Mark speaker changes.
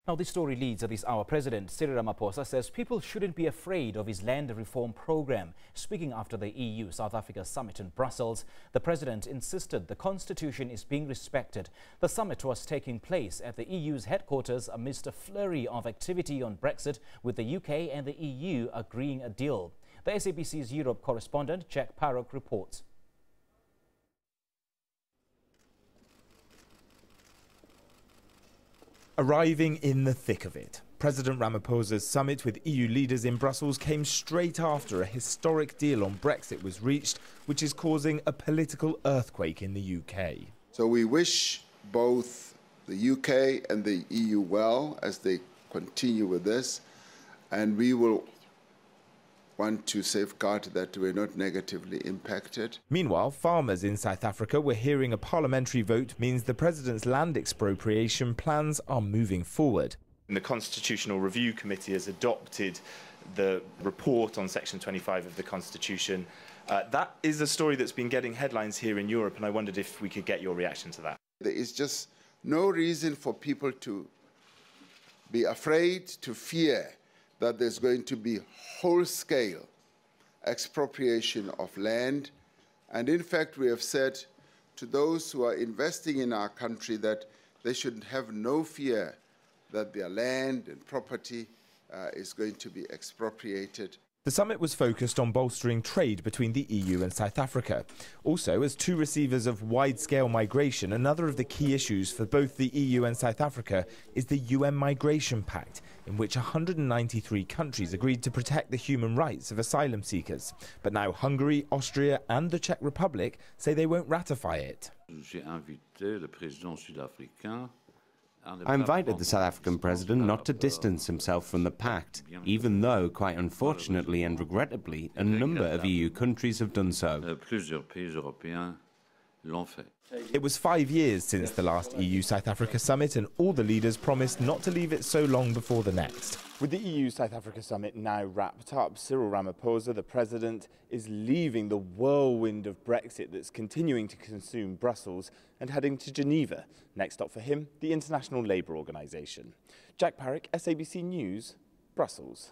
Speaker 1: Now, this story leads at this hour. President Cyril Ramaphosa says people shouldn't be afraid of his land reform program. Speaking after the EU-South Africa summit in Brussels, the president insisted the constitution is being respected. The summit was taking place at the EU's headquarters amidst a flurry of activity on Brexit, with the UK and the EU agreeing a deal. The SABC's Europe correspondent Jack Parrock reports.
Speaker 2: Arriving in the thick of it, President Ramaphosa's summit with EU leaders in Brussels came straight after a historic deal on Brexit was reached, which is causing a political earthquake in the UK.
Speaker 3: So we wish both the UK and the EU well as they continue with this, and we will want to safeguard that we're not negatively impacted.
Speaker 2: Meanwhile, farmers in South Africa were hearing a parliamentary vote means the president's land expropriation plans are moving forward.
Speaker 4: The Constitutional Review Committee has adopted the report on Section 25 of the Constitution. That is a story that's been getting headlines here in Europe, and I wondered if we could get your reaction to that.
Speaker 3: There is just no reason for people to be afraid, to fear that there's going to be whole-scale expropriation of land. And in fact, we have said to those who are investing in our country that they should have no fear that their land and property is going to be expropriated.
Speaker 2: The summit was focused on bolstering trade between the EU and South Africa. Also, as two receivers of wide-scale migration, another of the key issues for both the EU and South Africa is the UN Migration Pact, in which 193 countries agreed to protect the human rights of asylum seekers. But now Hungary, Austria and the Czech Republic say they won't ratify it.
Speaker 5: I invited the South African president not to distance himself from the pact, even though, quite unfortunately and regrettably, a number of EU countries have done so.
Speaker 2: It was 5 years since the last EU-South Africa summit, and all the leaders promised not to leave it so long before the next. With the EU-South Africa summit now wrapped up, Cyril Ramaphosa, the president, is leaving the whirlwind of Brexit that's continuing to consume Brussels and heading to Geneva. Next stop for him, the International Labour Organization. Jack Parrock, SABC News, Brussels.